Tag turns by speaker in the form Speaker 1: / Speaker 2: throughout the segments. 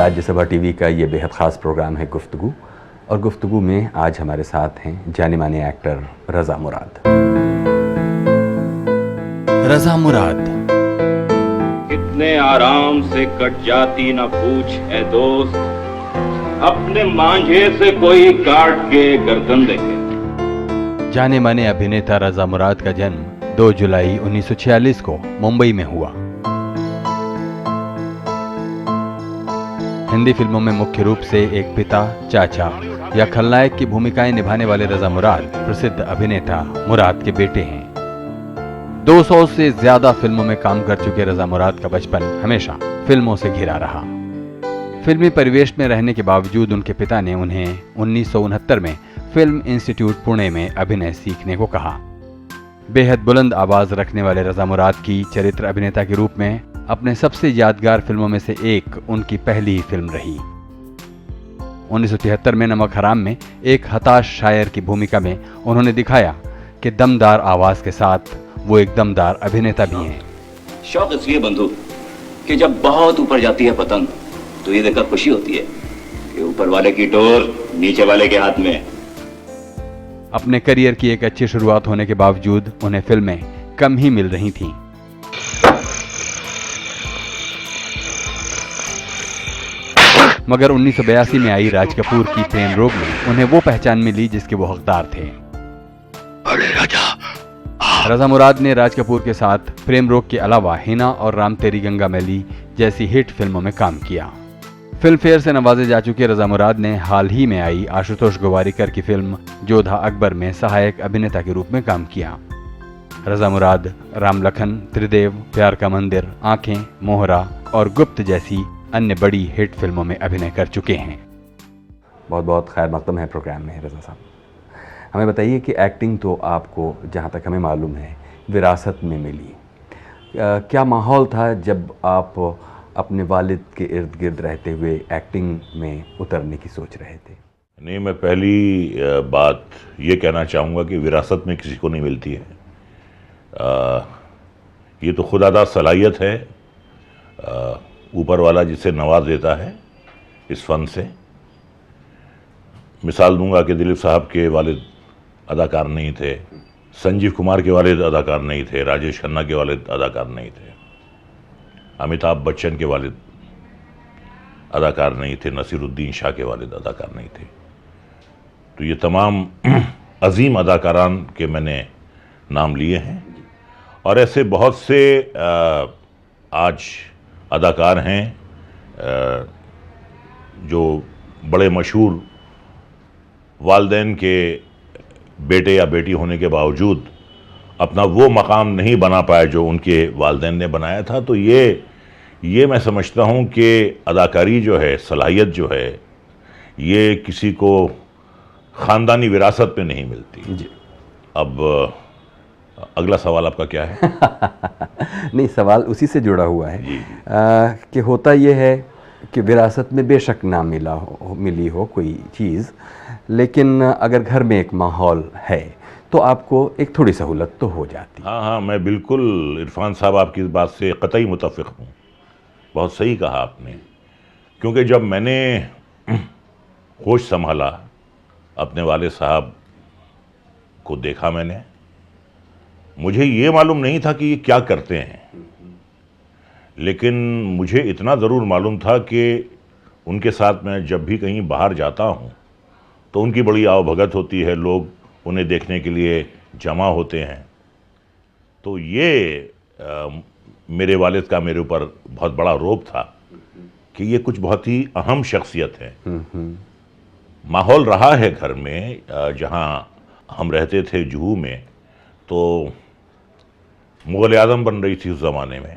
Speaker 1: Rajya Sabha TV का ये बेहद ख़ास प्रोग्राम है गुफ्तगू, और गुफ्तगू में आज हमारे साथ हैं जाने माने एक्टर रज़ा मुराद। रज़ा मुराद
Speaker 2: कितने आराम से कट जाती न पूछ है दोस्त, अपने मांझे से कोई काट के गर्दन देखे।
Speaker 1: जाने माने अभिनेता रज़ा मुराद का जन्म 2 जुलाई 1946 को मुंबई में हुआ। हिंदी फिल्मों में मुख्य रूप से एक पिता, चाचा या खलनायक की भूमिकाएं निभाने वाले रज़ा मुराद प्रसिद्ध अभिनेता मुराद के बेटे हैं। 200 से ज्यादा फिल्मों में काम कर चुके रज़ा मुराद का बचपन हमेशा फिल्मों से घिरा रहा। फिल्मी परिवेश में रहने के बावजूद उनके पिता ने उन्हें 1969 में फिल्म इंस्टीट्यूट पुणे में अभिनय सीखने को कहा। बेहद बुलंद आवाज रखने वाले रज़ा मुराद की चरित्र अभिनेता के रूप में अपने सबसे यादगार फिल्मों में से एक उनकी पहली ही फिल्म रही। 1973 में नमक हराम में एक हताश शायर की भूमिका में उन्होंने दिखाया कि दमदार आवाज के साथ वो एक दमदार अभिनेता भी हैं।
Speaker 3: शौक इसलिए बंधु कि जब बहुत ऊपर जाती है पतंग तो ये देखकर खुशी होती है कि ऊपर वाले की डोर नीचे वाले के हाथ में।
Speaker 1: अपने करियर की एक अच्छी शुरुआत होने के बावजूद उन्हें फिल्में कम ही मिल रही थीं। मगर 1982 में आई राज कपूर की प्रेम रोग में उन्हें वो पहचान मिली जिसके वो हकदार थे।
Speaker 3: अरे राजा,
Speaker 1: रज़ा मुराद ने राज कपूर के साथ प्रेम रोग के अलावा हिना और राम तेरी गंगा मैली जैसी हिट फिल्मों में काम किया। फिल्म फेयर से नवाजे जा चुके रज़ा मुराद ने हाल ही में आई आशुतोष गोवारिकर की फिल्म जोधा अकबर में सहायक अभिनेता के रूप में काम किया। रज़ा मुराद राम लखन, त्रिदेव, प्यार का मंदिर, आंखें, मोहरा और गुप्त जैसी अन्य बड़ी हिट फिल्मों में अभिनय कर चुके हैं। बहुत बहुत खैर मकदम है प्रोग्राम में रज़ा साहब। हमें बताइए कि एक्टिंग तो आपको जहाँ तक हमें मालूम है विरासत में मिली। क्या माहौल था जब आप अपने वालिद के इर्द गिर्द रहते हुए एक्टिंग में उतरने की सोच रहे थे?
Speaker 4: नहीं, मैं पहली बात ये कहना चाहूँगा कि विरासत में किसी को नहीं मिलती है। ये तो खुदादा सलाहियत है, ऊपर वाला जिसे नवाज देता है इस फन से। मिसाल दूंगा कि दिलीप साहब के वालिद अदाकार नहीं थे, संजीव कुमार के वालिद अदाकार नहीं थे, राजेश खन्ना के वालिद अदाकार नहीं थे, अमिताभ बच्चन के वालिद अदाकार नहीं थे, नसीरुद्दीन शाह के वालिद अदाकार नहीं थे। तो ये तमाम अजीम अदाकारान के मैंने नाम लिए हैं, और ऐसे बहुत से आज अदाकार हैं जो बड़े मशहूर वालिदैन के बेटे या बेटी होने के बावजूद अपना वो मकाम नहीं बना पाए जो उनके वालिदैन ने बनाया था। तो ये मैं समझता हूँ कि अदाकारी जो है, सलाहियत जो है, ये किसी को ख़ानदानी विरासत में नहीं मिलती जी। अब अगला सवाल आपका क्या है?
Speaker 1: नहीं, सवाल उसी से जुड़ा हुआ है कि होता यह है कि विरासत में बेशक ना मिली हो कोई चीज़, लेकिन अगर घर में एक माहौल है तो आपको एक थोड़ी सहूलत तो हो जाती।
Speaker 4: हाँ, मैं बिल्कुल इरफान साहब आपकी इस बात से कतई मुतफ़िक़ हूँ। बहुत सही कहा आपने, क्योंकि जब मैंने होश संभाला, अपने वालिद साहब को देखा मैंने, मुझे ये मालूम नहीं था कि ये क्या करते हैं, लेकिन मुझे इतना ज़रूर मालूम था कि उनके साथ मैं जब भी कहीं बाहर जाता हूँ तो उनकी बड़ी आवभगत होती है, लोग उन्हें देखने के लिए जमा होते हैं। तो ये मेरे वालिद का मेरे ऊपर बहुत बड़ा रौब था कि ये कुछ बहुत ही अहम शख्सियत है। माहौल रहा है घर में, जहाँ हम रहते थे जुहू में, तो मुग़ल आज़म बन रही थी उस ज़माने में,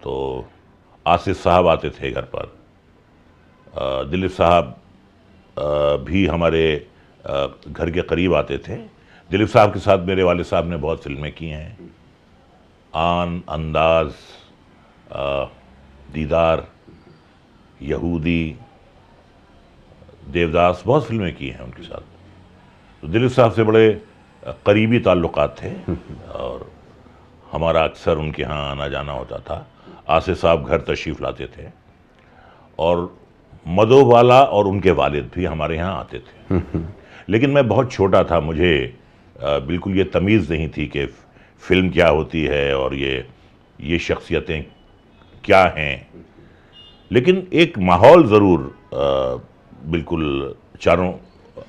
Speaker 4: तो आसिफ साहब आते थे घर पर, दिलीप साहब भी हमारे घर के करीब आते थे। दिलीप साहब के साथ मेरे वालिद साहब ने बहुत फिल्में की हैं, आन, अंदाज, दीदार, यहूदी, देवदास, बहुत फिल्में की हैं उनके साथ। तो दिलीप साहब से बड़े करीबी ताल्लुकात थे और हमारा अक्सर उनके यहाँ आना जाना होता था। आसिफ साहब घर तशरीफ़ लाते थे और मधोबाला और उनके वालिद भी हमारे यहाँ आते थे। लेकिन मैं बहुत छोटा था, मुझे बिल्कुल ये तमीज़ नहीं थी कि फ़िल्म क्या होती है और ये शख्सियतें क्या हैं। लेकिन एक माहौल ज़रूर बिल्कुल चारों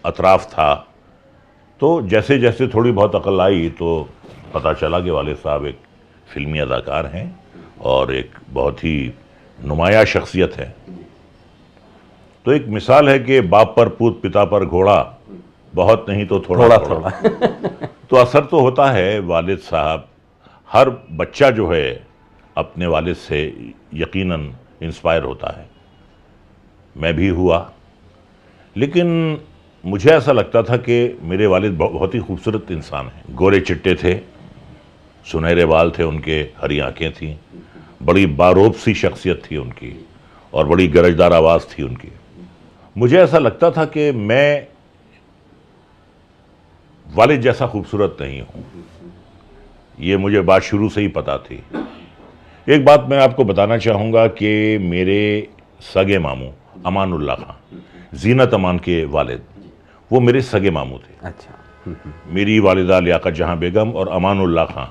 Speaker 4: अतराफ था। तो जैसे जैसे थोड़ी बहुत अकल आई तो पता चला कि वालिद साहब एक फ़िल्मी अदाकार हैं और एक बहुत ही नुमाया शख्सियत है। तो एक मिसाल है कि बाप पर पूत पिता पर घोड़ा, बहुत नहीं तो थोड़ा थोड़ा। तो असर तो होता है। वालिद साहब, हर बच्चा जो है अपने वालिद से यकीनन इंस्पायर होता है। मैं भी हुआ। लेकिन मुझे ऐसा लगता था कि मेरे वालिद बहुत ही खूबसूरत इंसान हैं। गोरे चिट्टे थे, सुनहरे बाल थे उनके, हरी आंखें थीं, बड़ी बारोब सी शख्सियत थी उनकी और बड़ी गरजदार आवाज़ थी उनकी। मुझे ऐसा लगता था कि मैं वालिद जैसा खूबसूरत नहीं हूँ। ये मुझे बात शुरू से ही पता थी। एक बात मैं आपको बताना चाहूँगा कि मेरे सगे मामू अमानुल्लाह खां, जीनत अमान के वालिद, वो मेरे सगे मामू थे।
Speaker 1: अच्छा।
Speaker 4: मेरी वालिदा लियाकत जहां बेगम और अमानुल्लाह खां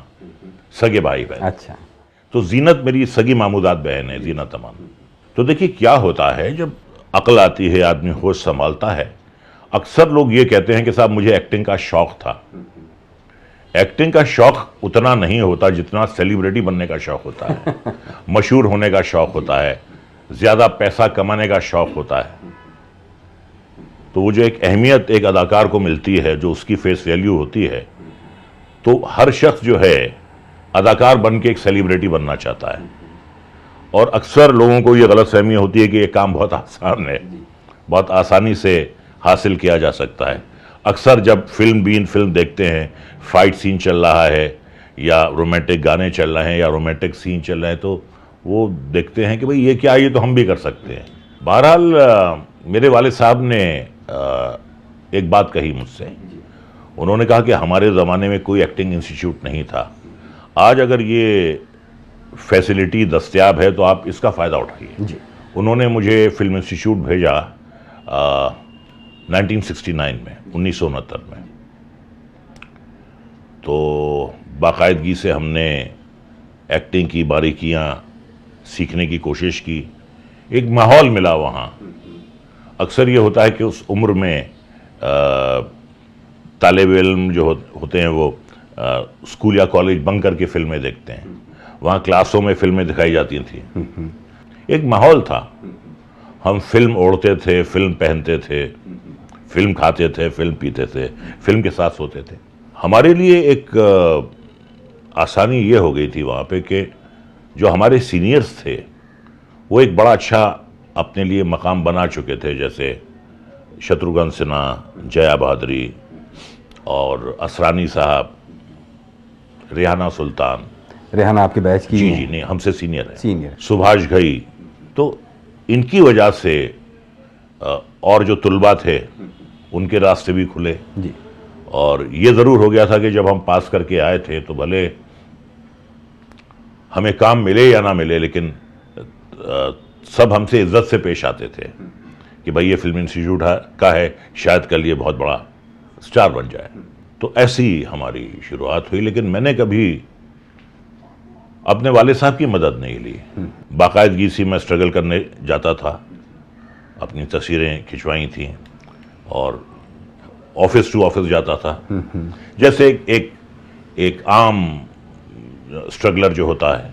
Speaker 4: सगे भाई बहन।
Speaker 1: अच्छा।
Speaker 4: तो जीनत मेरी सगी मामूदात बहन है, जीनत अमान। तो देखिए क्या होता है, जब अक्ल आती है, आदमी होश संभालता है। अक्सर लोग ये कहते हैं कि साहब मुझे एक्टिंग का शौक था। एक्टिंग का शौक उतना नहीं होता जितना सेलिब्रिटी बनने का शौक होता है, मशहूर होने का शौक होता है, ज़्यादा पैसा कमाने का शौक होता है। तो वो जो एक अहमियत एक अदाकार को मिलती है, जो उसकी फेस वैल्यू होती है, तो हर शख्स जो है अदाकार बन के एक सेलिब्रिटी बनना चाहता है। और अक्सर लोगों को ये गलतफहमी होती है कि ये काम बहुत आसान है, बहुत आसानी से हासिल किया जा सकता है। अक्सर जब फिल्म देखते हैं, फाइट सीन चल रहा है या रोमांटिक गाने चल रहे हैं या रोमांटिक सीन चल रहे हैं, तो वो देखते हैं कि भाई ये क्या, ये तो हम भी कर सकते हैं। बहरहाल मेरे वालिद साहब ने एक बात कही मुझसे। उन्होंने कहा कि हमारे ज़माने में कोई एक्टिंग इंस्टीट्यूट नहीं था। आज अगर ये फैसिलिटी दस्तयाब है तो आप इसका फ़ायदा उठाइए। उन्होंने मुझे फिल्म इंस्टीट्यूट भेजा 1969 में, 1969 में। तो बाकायदगी से हमने एक्टिंग की बारीकियां सीखने की कोशिश की। एक माहौल मिला वहाँ। अक्सर ये होता है कि उस उम्र में तालिब इल्म जो होते हैं वो स्कूल या कॉलेज बंक करके फिल्में देखते हैं। वहाँ क्लासों में फिल्में दिखाई जाती थी। एक माहौल था। हम फिल्म ओढ़ते थे, फिल्म पहनते थे, फिल्म खाते थे, फिल्म पीते थे, फिल्म के साथ सोते थे। हमारे लिए एक आसानी ये हो गई थी वहाँ पे कि जो हमारे सीनियर्स थे वो एक बड़ा अच्छा अपने लिए मकाम बना चुके थे, जैसे शत्रुघ्न सिन्हा, जया भादरी और असरानी साहब, रेहाना सुल्तान।
Speaker 1: रेहाना आपके बैच की?
Speaker 4: जी नहीं, हमसे सीनियर है।
Speaker 1: सीनियर।
Speaker 4: सुभाष घई। तो इनकी वजह से और जो तुलबा थे उनके रास्ते भी खुले
Speaker 1: जी।
Speaker 4: और ये ज़रूर हो गया था कि जब हम पास करके आए थे तो भले हमें काम मिले या ना मिले, लेकिन सब हमसे इज्जत से पेश आते थे कि भाई ये फिल्म इंस्टीट्यूट का है, शायद कल ये बहुत बड़ा स्टार बन जाए। तो ऐसी हमारी शुरुआत हुई। लेकिन मैंने कभी अपने वालिद साहब की मदद नहीं ली। बाकायदगी से मैं स्ट्रगल करने जाता था, अपनी तस्वीरें खिंचवाई थी और ऑफिस टू ऑफिस जाता था, जैसे एक आम स्ट्रगलर जो होता है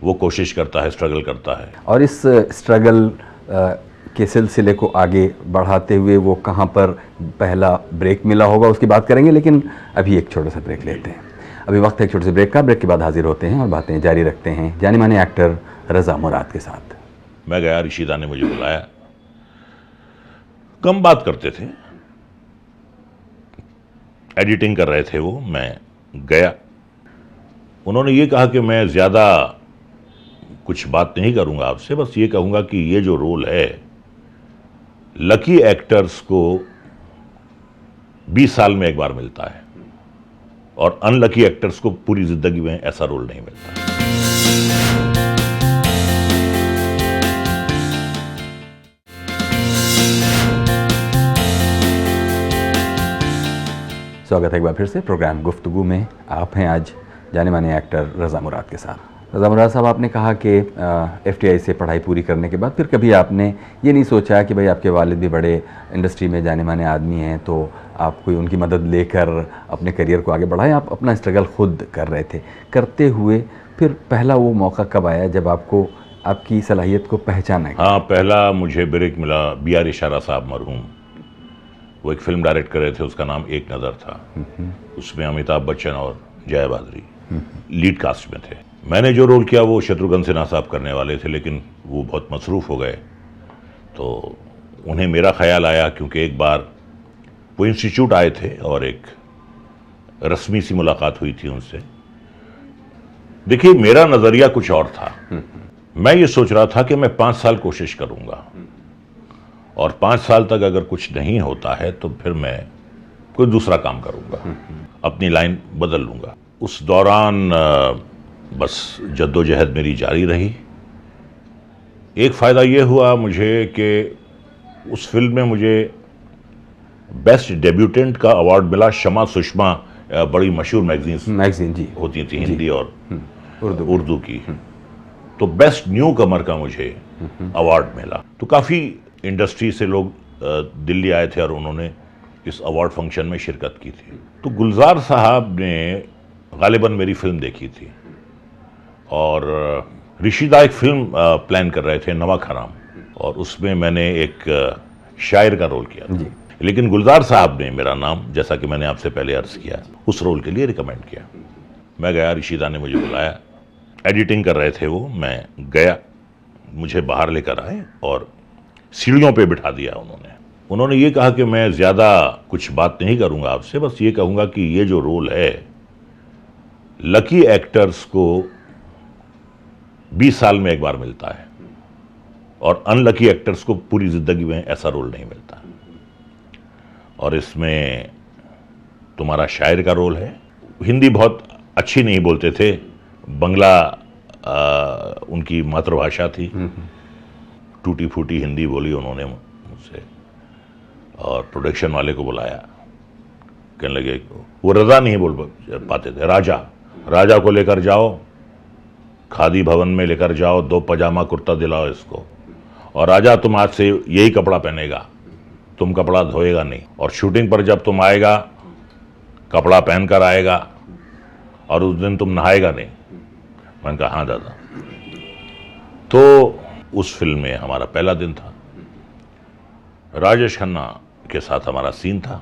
Speaker 4: वो कोशिश करता है, स्ट्रगल करता है।
Speaker 1: और इस स्ट्रगल के सिलसिले को आगे बढ़ाते हुए वो कहाँ पर पहला ब्रेक मिला होगा उसकी बात करेंगे, लेकिन अभी एक छोटा सा ब्रेक लेते हैं। अभी वक्त है एक छोटे से ब्रेक का। ब्रेक के बाद हाजिर होते हैं और बातें जारी रखते हैं जाने माने एक्टर रज़ा मुराद के साथ।
Speaker 4: मैं गया, रिशीदा ने मुझे बुलाया। कम बात करते थे, एडिटिंग कर रहे थे वो, मैं गया। उन्होंने ये कहा कि मैं ज़्यादा कुछ बात नहीं करूंगा आपसे, बस ये कहूंगा कि ये जो रोल है लकी एक्टर्स को 20 साल में एक बार मिलता है और अनलकी एक्टर्स को पूरी जिंदगी में ऐसा रोल नहीं मिलता।
Speaker 1: स्वागत है एक बार फिर से प्रोग्राम गुफ्तगू में। आप हैं आज जाने माने एक्टर रज़ा मुराद के साथ। रज़ा मुराद साहब, आपने कहा कि FTI से पढ़ाई पूरी करने के बाद फिर कभी आपने ये नहीं सोचा कि भाई आपके वालिद भी बड़े इंडस्ट्री में जाने माने आदमी हैं तो आप कोई उनकी मदद लेकर अपने करियर को आगे बढ़ाएं? आप अपना स्ट्रगल खुद कर रहे थे। करते हुए फिर पहला वो मौका कब आया जब आपको आपकी सलाहियत को पहचाना गया?
Speaker 4: हाँ, पहला मुझे ब्रेक मिला BR इशारा साहब मरहूम, वो एक फिल्म डायरेक्ट कर रहे थे, उसका नाम एक नज़र था। उसमें अमिताभ बच्चन और जया भादुरी लीड कास्ट में थे। मैंने जो रोल किया वो शत्रुघ्न सिन्हा साहब करने वाले थे, लेकिन वो बहुत मसरूफ़ हो गए तो उन्हें मेरा ख्याल आया, क्योंकि एक बार वो इंस्टीट्यूट आए थे और एक रस्मी सी मुलाकात हुई थी उनसे। देखिए, मेरा नज़रिया कुछ और था। मैं ये सोच रहा था कि मैं 5 साल कोशिश करूंगा और 5 साल तक अगर कुछ नहीं होता है तो फिर मैं कोई दूसरा काम करूंगा, अपनी लाइन बदल लूंगा। उस दौरान बस जद्दोजहद मेरी जारी रही। एक फ़ायदा ये हुआ मुझे कि उस फिल्म में मुझे बेस्ट डेब्यूटेंट का अवार्ड मिला। शमा सुषमा बड़ी मशहूर मैगजीन जी होती थी, हिंदी और उर्दू की, तो बेस्ट न्यू कमर का मुझे अवार्ड मिला। तो काफ़ी इंडस्ट्री से लोग दिल्ली आए थे और उन्होंने इस अवार्ड फंक्शन में शिरकत की थी। तो गुलजार साहब ने गालिबन मेरी फिल्म देखी थी और ऋषिदा एक फिल्म प्लान कर रहे थे, नवा खराम, और उसमें मैंने एक शायर का रोल किया था। लेकिन गुलजार साहब ने मेरा नाम, जैसा कि मैंने आपसे पहले अर्ज किया, उस रोल के लिए रिकमेंड किया। मैं गया, ऋषिदा ने मुझे बुलाया, एडिटिंग कर रहे थे वो, मैं गया, मुझे बाहर लेकर आए और सीढ़ियों पे बिठा दिया उन्होंने ये कहा कि मैं ज़्यादा कुछ बात नहीं करूंगा आपसे, बस ये कहूंगा कि ये जो रोल है, लकी एक्टर्स को 20 साल में एक बार मिलता है और अनलकी एक्टर्स को पूरी ज़िंदगी में ऐसा रोल नहीं मिलता, और इसमें तुम्हारा शायर का रोल है। हिंदी बहुत अच्छी नहीं बोलते थे, बंगला उनकी मातृभाषा थी, टूटी फूटी हिंदी बोली उन्होंने मुझसे, और प्रोडक्शन वाले को बुलाया, कहने लगे, वो रज़ा नहीं बोल पाते थे, राजा को लेकर जाओ, खादी भवन में लेकर जाओ, 2 पजामा कुर्ता दिलाओ इसको, और राजा तुम आज से यही कपड़ा पहनेगा, तुम कपड़ा धोएगा नहीं, और शूटिंग पर जब तुम आएगा कपड़ा पहन कर आएगा, और उस दिन तुम नहाएगा नहीं। मैंने कहा हाँ दादा। तो उस फिल्म में हमारा पहला दिन था। राजेश खन्ना के साथ हमारा सीन था।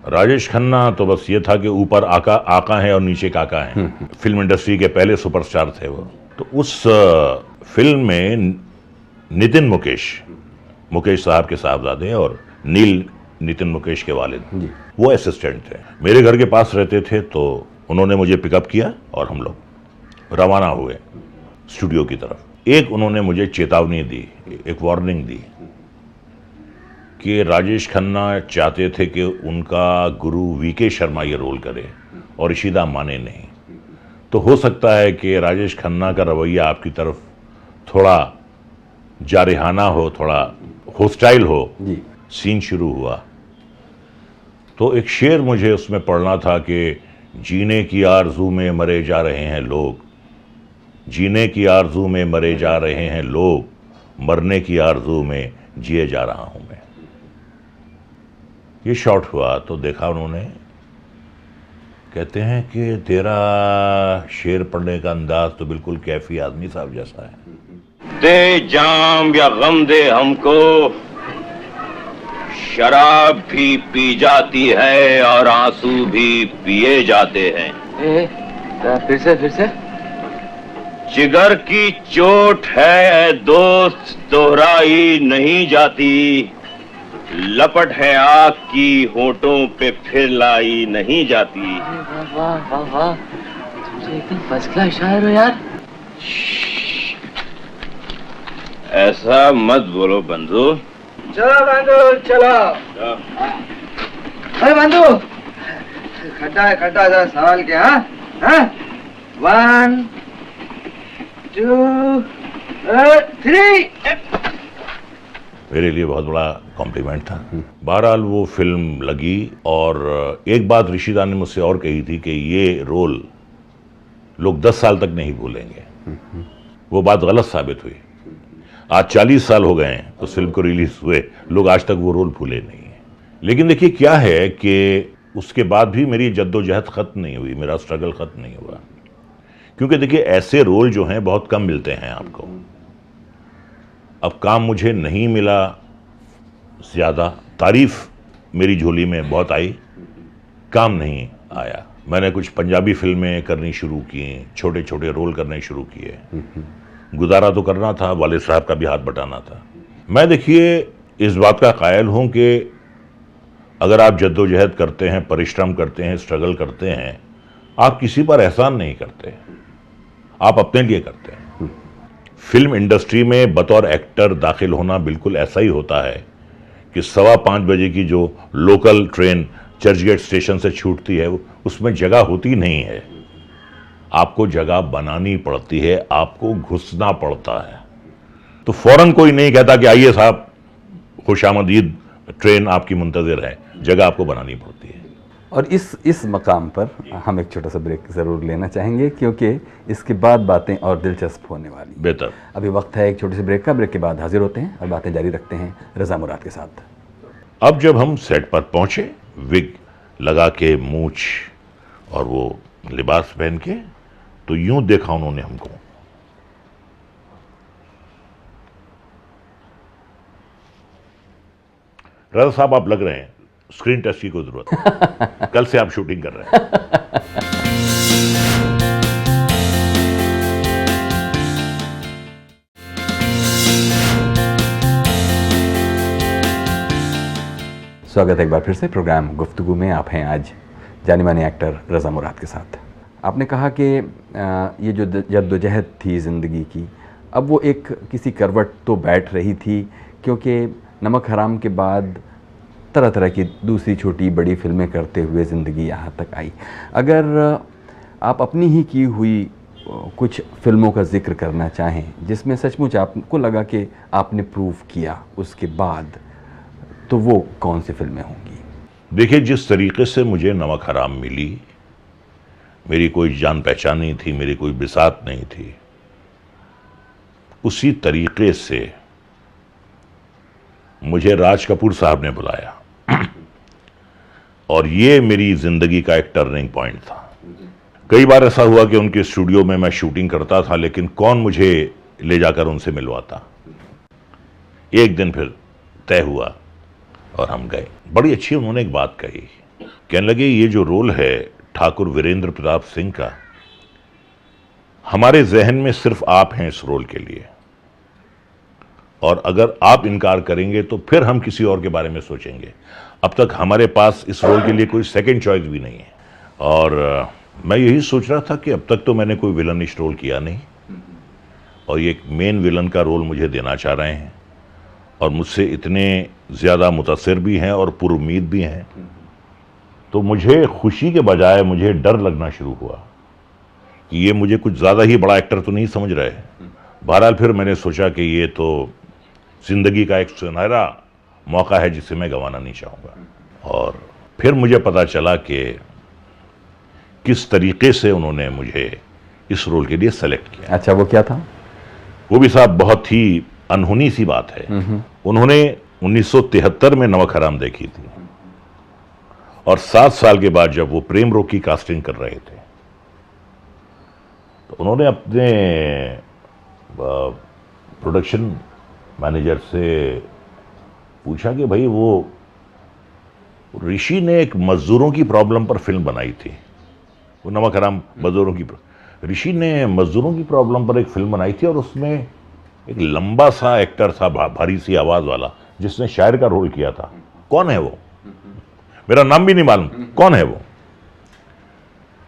Speaker 4: राजेश खन्ना तो बस ये था कि ऊपर आका है और नीचे काका है। फिल्म इंडस्ट्री के पहले सुपरस्टार थे वो। तो उस फिल्म में नितिन मुकेश साहब के साहबजादे और नील नितिन मुकेश के वालिद, वो असिस्टेंट थे, मेरे घर के पास रहते थे। तो उन्होंने मुझे पिकअप किया और हम लोग रवाना हुए स्टूडियो की तरफ। एक उन्होंने मुझे चेतावनी दी, एक वार्निंग दी कि राजेश खन्ना चाहते थे कि उनका गुरु VK शर्मा ये रोल करे और ऋषिदा माने नहीं, तो हो सकता है कि राजेश खन्ना का रवैया आपकी तरफ थोड़ा जारहाना हो, थोड़ा होस्टाइल हो। सीन शुरू हुआ तो एक शेर मुझे उसमें पढ़ना था कि जीने की आरज़ू में मरे जा रहे हैं लोग, जीने की आरज़ू में मरे जा रहे हैं लोग, मरने की आरज़ू में जिए जा रहा हूं मैं। ये शॉट हुआ तो देखा उन्होंने, कहते हैं कि तेरा शेर पढ़ने का अंदाज तो बिल्कुल कैफी आदमी साहब जैसा है।
Speaker 2: दे जाम या गम दे हमको, शराब भी पी जाती है और आंसू भी पिए जाते हैं।
Speaker 5: फिर से
Speaker 2: जिगर की चोट है दोस्त, दोहराई नहीं जाती, लपट है आग की होठों पे फिर लाई नहीं जाती।
Speaker 5: वाह वाह वाह, तुम तो एकदम फर्स्ट क्लास शायर हो यार।
Speaker 2: ऐसा मत बोलो बंधु।
Speaker 5: चलो बंधु चलो। अरे बंधु, खड्डा जरा सवाल के। हाँ 1 2 3।
Speaker 4: मेरे लिए बहुत बड़ा कॉम्प्लीमेंट था। बहरहाल वो फिल्म लगी, और एक बात ऋषिदा ने मुझसे और कही थी कि ये रोल लोग 10 साल तक नहीं भूलेंगे। वो बात गलत साबित हुई। आज 40 साल हो गए हैं उस फिल्म को रिलीज हुए, लोग आज तक वो रोल भूले नहीं हैं। लेकिन देखिए क्या है कि उसके बाद भी मेरी जद्दोजहद खत्म नहीं हुई, मेरा स्ट्रगल खत्म नहीं हुआ, क्योंकि देखिए ऐसे रोल जो हैं बहुत कम मिलते हैं आपको। अब काम मुझे नहीं मिला ज़्यादा, तारीफ मेरी झोली में बहुत आई, काम नहीं आया। मैंने कुछ पंजाबी फिल्में करनी शुरू की, छोटे छोटे रोल करने शुरू किए। गुजारा तो करना था, वालिद साहब का भी हाथ बटाना था। मैं देखिए इस बात का कायल हूं कि अगर आप जद्दोजहद करते हैं, परिश्रम करते हैं, स्ट्रगल करते हैं, आप किसी पर एहसान नहीं करते, आप अपने लिए करते हैं। फिल्म इंडस्ट्री में बतौर एक्टर दाखिल होना बिल्कुल ऐसा ही होता है कि 5:15 बजे की जो लोकल ट्रेन चर्चगेट स्टेशन से छूटती है, उसमें जगह होती नहीं है, आपको जगह बनानी पड़ती है, आपको घुसना पड़ता है। तो फौरन कोई नहीं कहता कि आइए साहब खुशामदीद, ट्रेन आपकी मुंतज़िर है, जगह आपको बनानी पड़ती है।
Speaker 1: और इस मकाम पर हम एक छोटा सा ब्रेक ज़रूर लेना चाहेंगे, क्योंकि इसके बाद बातें और दिलचस्प होने वाली।
Speaker 4: बेहतर।
Speaker 1: अभी वक्त है एक छोटे से ब्रेक का। ब्रेक के बाद हाजिर होते हैं और बातें जारी रखते हैं रज़ा मुराद के साथ।
Speaker 4: अब जब हम सेट पर पहुंचे, विग लगा के, मूछ और वो लिबास पहन के, तो यूं देखा उन्होंने हमको। रज़ा साहब आप लग रहे हैं, स्क्रीन टेस्ट की कोई जरूरत नहीं। कल से आप शूटिंग कर रहे हैं।
Speaker 1: स्वागत है एक बार फिर से प्रोग्राम गुफ्तगू में। आप हैं आज जानी मानी एक्टर रज़ा मुराद के साथ। आपने कहा कि ये जो जद्दोजहद थी ज़िंदगी की, अब वो एक किसी करवट तो बैठ रही थी, क्योंकि नमक हराम के बाद तरह तरह की दूसरी छोटी बड़ी फिल्में करते हुए ज़िंदगी यहाँ तक आई। अगर आप अपनी ही की हुई कुछ फिल्मों का जिक्र करना चाहें जिसमें सचमुच आपको लगा कि आपने प्रूव किया उसके बाद, तो वो कौन सी फिल्में होंगी?
Speaker 4: देखिए, जिस तरीके से मुझे नमक हराम मिली, मेरी कोई जान पहचान नहीं थी, मेरी कोई बिसात नहीं थी, उसी तरीके से मुझे राज कपूर साहब ने बुलाया और ये मेरी जिंदगी का एक टर्निंग पॉइंट था। कई बार ऐसा हुआ कि उनके स्टूडियो में मैं शूटिंग करता था, लेकिन कौन मुझे ले जाकर उनसे मिलवाता। एक दिन फिर तय हुआ और हम गए। बड़ी अच्छी उन्होंने एक बात कही, कहने लगे ये जो रोल है ठाकुर वीरेंद्र प्रताप सिंह का, हमारे जहन में सिर्फ आप हैं इस रोल के लिए, और अगर आप इनकार करेंगे तो फिर हम किसी और के बारे में सोचेंगे। अब तक हमारे पास इस रोल के लिए कोई सेकंड चॉइस भी नहीं है। और मैं यही सोच रहा था कि अब तक तो मैंने कोई विलनिश रोल किया नहीं, और ये एक मेन विलन का रोल मुझे देना चाह रहे हैं, और मुझसे इतने ज़्यादा मुतासिर भी हैं और पुरुमीद भी हैं। तो मुझे खुशी के बजाय मुझे डर लगना शुरू हुआ कि ये मुझे कुछ ज़्यादा ही बड़ा एक्टर तो नहीं समझ रहे। बहरहाल फिर मैंने सोचा कि ये तो ज़िंदगी का एक सुनहरा मौका है जिसे मैं गंवाना नहीं चाहूँगा। और फिर मुझे पता चला कि किस तरीके से उन्होंने मुझे इस रोल के लिए सेलेक्ट किया।
Speaker 1: अच्छा, वो क्या था?
Speaker 4: वो भी साहब बहुत ही अनहोनी सी बात है। उन्होंने 1973 में नमक हराम देखी थी, और 7 साल के बाद जब वो प्रेम रोग की कास्टिंग कर रहे थे, तो उन्होंने अपने प्रोडक्शन मैनेजर से पूछा कि भाई वो ऋषि ने एक मजदूरों की प्रॉब्लम पर फिल्म बनाई थी, वो नमक हराम मजदूरों की, ऋषि ने मजदूरों की प्रॉब्लम पर एक फिल्म बनाई थी, और उसमें एक लंबा सा एक्टर था, भारी सी आवाज वाला, जिसने शायर का रोल किया था। कौन है वो? मेरा नाम भी नहीं मालूम, कौन है वो?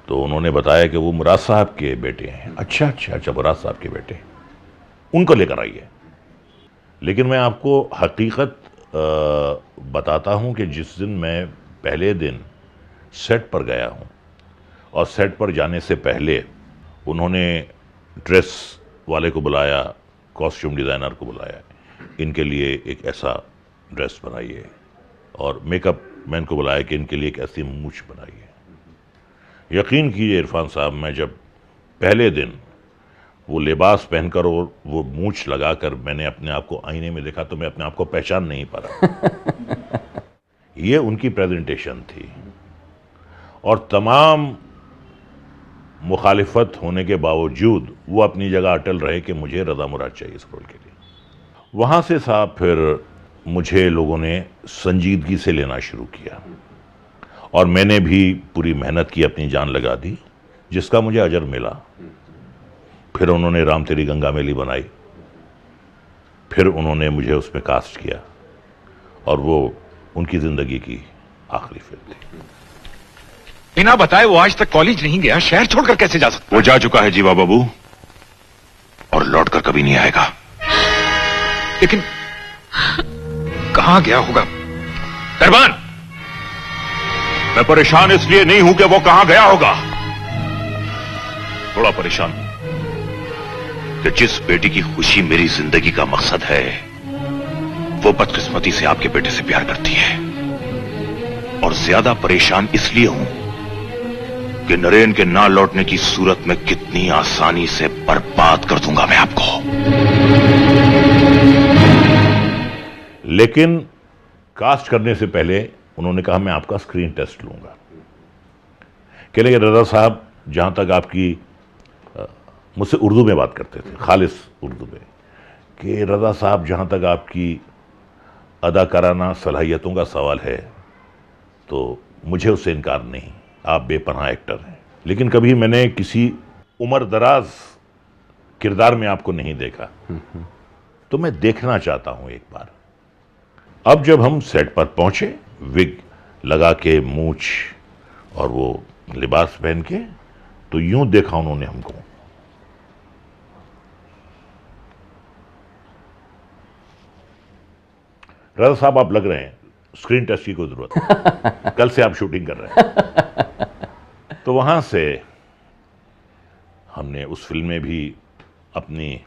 Speaker 4: तो उन्होंने बताया कि वो मुराद साहब के बेटे हैं। अच्छा अच्छा अच्छा, मुराद साहब के बेटे, उनको लेकर आइए। लेकिन मैं आपको हकीकत बताता हूं कि जिस दिन मैं पहले दिन सेट पर गया हूं, और सेट पर जाने से पहले उन्होंने ड्रेस वाले को बुलाया, कॉस्ट्यूम डिज़ाइनर को बुलाया, इनके लिए एक ऐसा ड्रेस बनाइए, और मेकअप मैन को बुलाया कि इनके लिए एक ऐसी मूछ बनाइए। यकीन कीजिए इरफान साहब, मैं जब पहले दिन वो लिबास पहनकर और वो मूछ लगाकर मैंने अपने आप को आईने में देखा तो मैं अपने आप को पहचान नहीं पा रहा। ये उनकी प्रेजेंटेशन थी, और तमाम मुखालिफत होने के बावजूद वो अपनी जगह अटल रहे कि मुझे रज़ा मुराद चाहिए इस रोल के लिए। वहाँ से साहब फिर मुझे लोगों ने संजीदगी से लेना शुरू किया, और मैंने भी पूरी मेहनत की, अपनी जान लगा दी, जिसका मुझे अजर मिला। फिर उन्होंने राम तेरी गंगा मैली बनाई, फिर उन्होंने मुझे उसमें कास्ट किया, और वो उनकी ज़िंदगी की आखिरी फिल्म थी।
Speaker 6: बिना बताए वो आज तक कॉलेज नहीं गया, शहर छोड़कर कैसे जा सकता?
Speaker 7: वो जा चुका है जीवा बाबू, और लौटकर कभी नहीं आएगा।
Speaker 6: लेकिन कहां गया होगा? दरबान,
Speaker 7: मैं परेशान इसलिए नहीं हूं कि वो कहां गया होगा, थोड़ा परेशान हूं कि जिस बेटी की खुशी मेरी जिंदगी का मकसद है, वो बदकिस्मती से आपके बेटे से प्यार करती है। और ज्यादा परेशान इसलिए हूं कि नरेन के ना लौटने की सूरत में कितनी आसानी से बर्बाद कर दूंगा मैं आपको।
Speaker 4: लेकिन कास्ट करने से पहले उन्होंने कहा मैं आपका स्क्रीन टेस्ट लूंगा। कह लगे रज़ा साहब, जहां तक आपकी मुझसे उर्दू में बात करते थे, खालिस उर्दू में, कि रज़ा साहब जहां तक आपकी अदाकाराना सलाहियतों का सवाल है तो मुझे उससे इनकार नहीं, आप बेपनाह एक्टर हैं। लेकिन कभी मैंने किसी उम्र दराज किरदार में आपको नहीं देखा, तो मैं देखना चाहता हूं एक बार। अब जब हम सेट पर पहुंचे, विग लगा के, मूछ और वो लिबास पहन के, तो यूं देखा उन्होंने हमको, रज़ा साहब आप लग रहे हैं, स्क्रीन टेस्ट की कोई जरूरत नहीं, कल से आप शूटिंग कर रहे हैं। तो वहां से हमने उस फिल्म में भी अपनी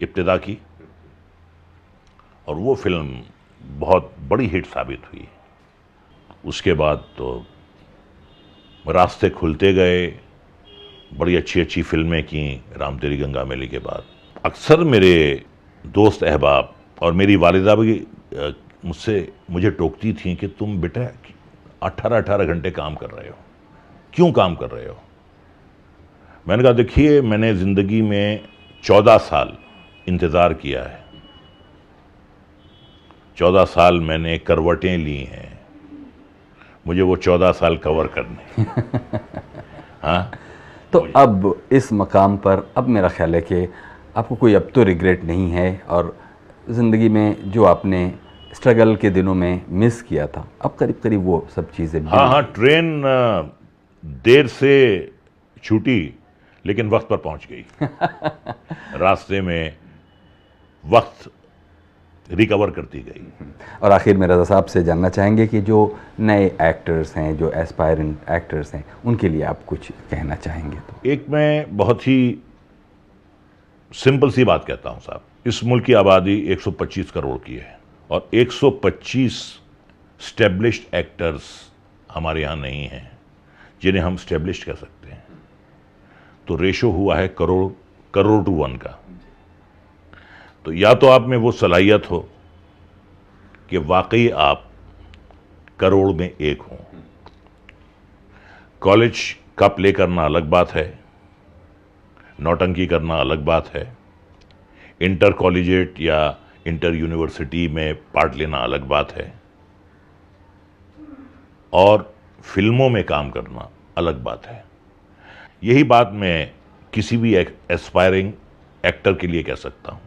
Speaker 4: इब्तिदा की, और वो फिल्म बहुत बड़ी हिट साबित हुई। उसके बाद तो रास्ते खुलते गए, बड़ी अच्छी अच्छी फिल्में की राम तेरी गंगा मैली के बाद। अक्सर मेरे दोस्त अहबाब और मेरी वालिदा भी मुझे टोकती थी कि तुम बेटा 18-18 घंटे काम कर रहे हो, क्यों काम कर रहे हो? मैंने कहा देखिए, मैंने ज़िंदगी में 14 साल इंतज़ार किया है, 14 साल मैंने करवटें ली हैं, मुझे वो 14 साल कवर करने। हाँ,
Speaker 1: तो अब इस मकाम पर अब मेरा ख्याल है कि आपको कोई अब तो रिग्रेट नहीं है, और ज़िंदगी में जो आपने स्ट्रगल के दिनों में मिस किया था, अब करीब करीब वो सब चीज़ें।
Speaker 4: हाँ, ट्रेन देर से छूटी लेकिन वक्त पर पहुंच गई। रास्ते में वक्त रिकवर करती गई।
Speaker 1: और आखिर में रज़ा साहब से जानना चाहेंगे कि जो नए एक्टर्स हैं, जो एस्पायरेंट एक्टर्स हैं, उनके लिए आप कुछ कहना चाहेंगे तो?
Speaker 4: एक मैं बहुत ही सिंपल सी बात कहता हूं साहब, इस मुल्क की आबादी 125 करोड़ की है, और 125 स्टेब्लिश्ड एक्टर्स हमारे यहाँ नहीं हैं जिन्हें हम स्टेब्लिश्ड कह सकते हैं। तो रेशो हुआ है करोड़ टू 1 का। तो या तो आप में वो सलाहियत हो कि वाकई आप करोड़ में एक हों। कॉलेज का प्ले करना अलग बात है, नौटंकी करना अलग बात है, इंटर कॉलेजिएट या इंटर यूनिवर्सिटी में पार्ट लेना अलग बात है, और फिल्मों में काम करना अलग बात है। यही बात मैं किसी भी एस्पायरिंग एक्टर के लिए कह सकता हूं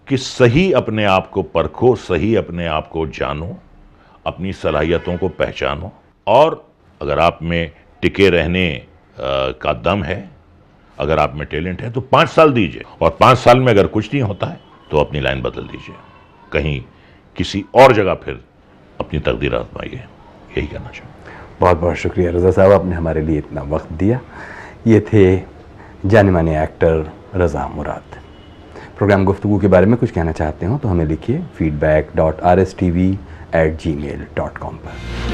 Speaker 4: कि सही अपने आप को परखो, सही अपने आप को जानो, अपनी सलाहियतों को पहचानो, और अगर आप में टिके रहने का दम है, अगर आप में टैलेंट है, तो 5 साल दीजिए, और 5 साल में अगर कुछ नहीं होता है तो अपनी लाइन बदल दीजिए, कहीं किसी और जगह फिर अपनी तकदीर आजमाइए। यही कहना चाहूँ।
Speaker 1: बहुत बहुत शुक्रिया रज़ा साहब, आपने हमारे लिए इतना वक्त दिया। ये थे जाने माने एक्टर रज़ा मुराद। प्रोग्राम गुफ्तगू के बारे में कुछ कहना चाहते हो तो हमें लिखिए feedback.rstv@gmail.com पर।